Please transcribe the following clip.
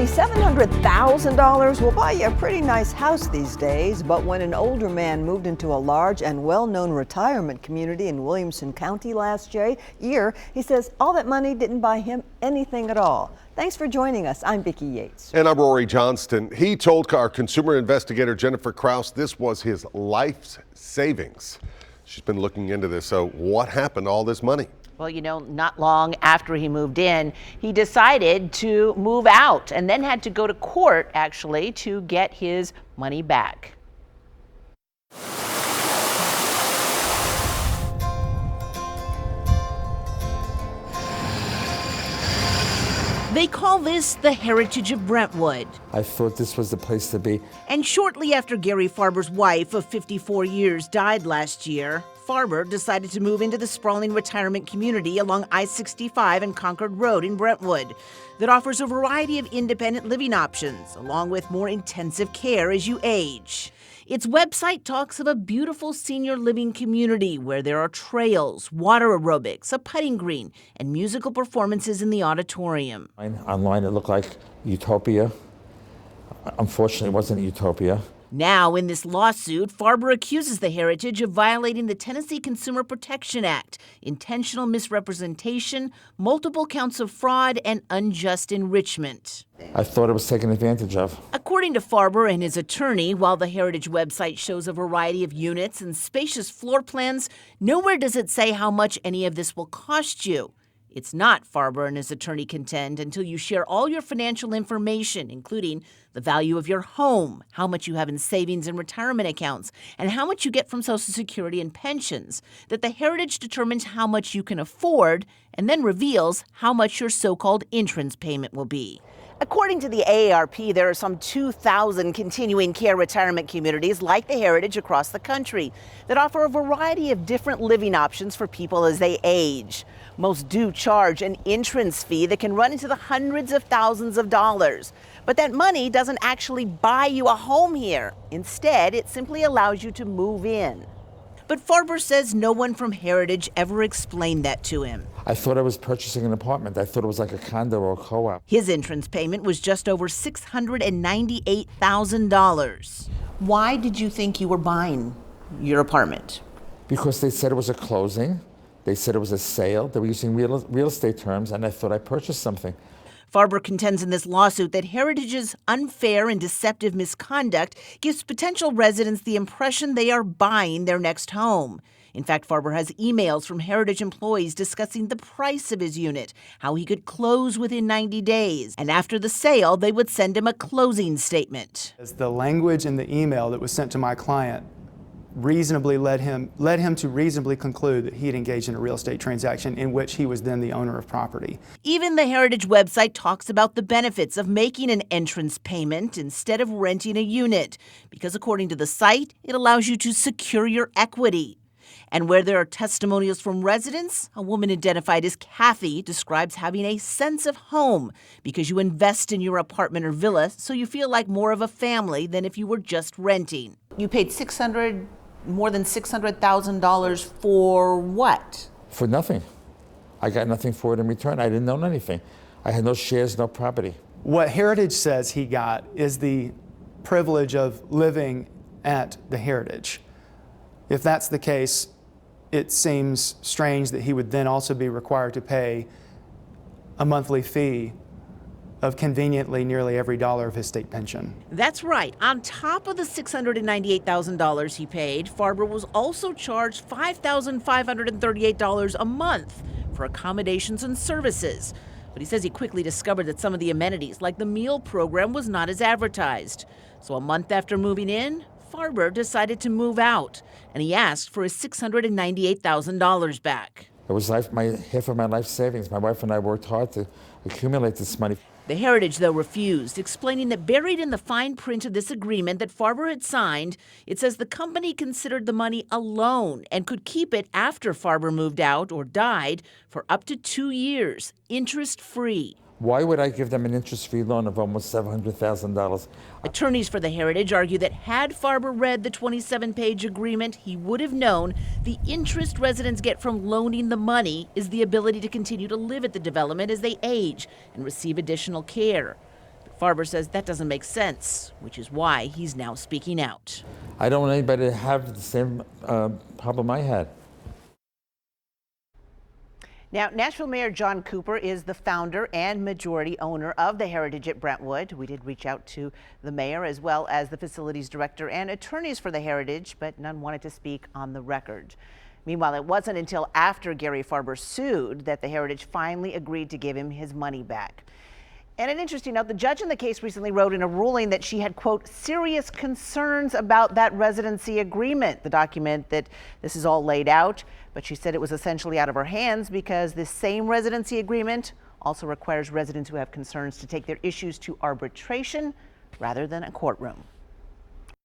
Only $700,000 will buy you a pretty nice house these days, but when an older man moved into a large and well-known retirement community in Williamson County last year, he says all that money didn't buy him anything at all. Thanks for joining us. I'm Vicki Yates. And I'm Rory Johnston. He told our consumer investigator Jennifer Kraus this was his life's savings. She's been looking into this. So what happened to all this money? Well, you know, not long after he moved in, he decided to move out and then had to go to court, actually, to get his money back. They call this the Heritage of Brentwood. I thought this was the place to be. And shortly after Gary Farber's wife of 54 years died last year, Farber decided to move into the sprawling retirement community along I-65 and Concord Road in Brentwood that offers a variety of independent living options, along with more intensive care as you age. Its website talks of a beautiful senior living community where there are trails, water aerobics, a putting green, and musical performances in the auditorium. Online, it looked like utopia. Unfortunately, it wasn't utopia. Now, in this lawsuit, Farber accuses the Heritage of violating the Tennessee Consumer Protection Act, intentional misrepresentation, multiple counts of fraud, and unjust enrichment. I thought it was taken advantage of. According to Farber and his attorney, while the Heritage website shows a variety of units and spacious floor plans, nowhere does it say how much any of this will cost you. It's not, Farber and his attorney contend, until you share all your financial information, including the value of your home, how much you have in savings and retirement accounts, and how much you get from Social Security and pensions, that the Heritage determines how much you can afford and then reveals how much your so-called entrance payment will be. According to the AARP, there are some 2,000 continuing care retirement communities like the Heritage across the country that offer a variety of different living options for people as they age. Most do charge an entrance fee that can run into the hundreds of thousands of dollars. But that money doesn't actually buy you a home here. Instead, it simply allows you to move in. But Farber says no one from Heritage ever explained that to him. I thought I was purchasing an apartment. I thought it was like a condo or a co-op. His entrance payment was just over $698,000. Why did you think you were buying your apartment? Because they said it was a closing. They said it was a sale. They were using real estate terms, and I thought I purchased something. Farber contends in this lawsuit that Heritage's unfair and deceptive misconduct gives potential residents the impression they are buying their next home. In fact, Farber has emails from Heritage employees discussing the price of his unit, how he could close within 90 days, and after the sale, they would send him a closing statement. As the language in the email that was sent to my client reasonably led him to reasonably conclude that he had engaged in a real estate transaction in which he was then the owner of property. Even the Heritage website talks about the benefits of making an entrance payment instead of renting a unit, because according to the site, it allows you to secure your equity. And where there are testimonials from residents, a woman identified as Kathy describes having a sense of home because you invest in your apartment or villa so you feel like more of a family than if you were just renting. You paid more than $600,000 for what? For nothing. I got nothing for it in return. I didn't own anything. I had no shares, no property. What Heritage says he got is the privilege of living at the Heritage. If that's the case, it seems strange that he would then also be required to pay a monthly fee of conveniently nearly every dollar of his state pension. That's right. On top of the $698,000 he paid, Farber was also charged $5,538 a month for accommodations and services. But he says he quickly discovered that some of the amenities, like the meal program, was not as advertised. So a month after moving in, Farber decided to move out, and he asked for his $698,000 back. It was half of my life savings. My wife and I worked hard to accumulate this money. The Heritage, though, refused, explaining that buried in the fine print of this agreement that Farber had signed, it says the company considered the money a loan and could keep it after Farber moved out or died for up to 2 years, interest-free. Why would I give them an interest-free loan of almost $700,000? Attorneys for the Heritage argue that had Farber read the 27-page agreement, he would have known the interest residents get from loaning the money is the ability to continue to live at the development as they age and receive additional care. Farber says that doesn't make sense, which is why he's now speaking out. I don't want anybody to have the same problem I had. Now, Nashville Mayor John Cooper is the founder and majority owner of the Heritage at Brentwood. We did reach out to the mayor as well as the facilities director and attorneys for the Heritage, but none wanted to speak on the record. Meanwhile, it wasn't until after Gary Farber sued that the Heritage finally agreed to give him his money back. And an interesting note, the judge in the case recently wrote in a ruling that she had, quote, serious concerns about that residency agreement, the document that this is all laid out. But she said it was essentially out of her hands because this same residency agreement also requires residents who have concerns to take their issues to arbitration rather than a courtroom.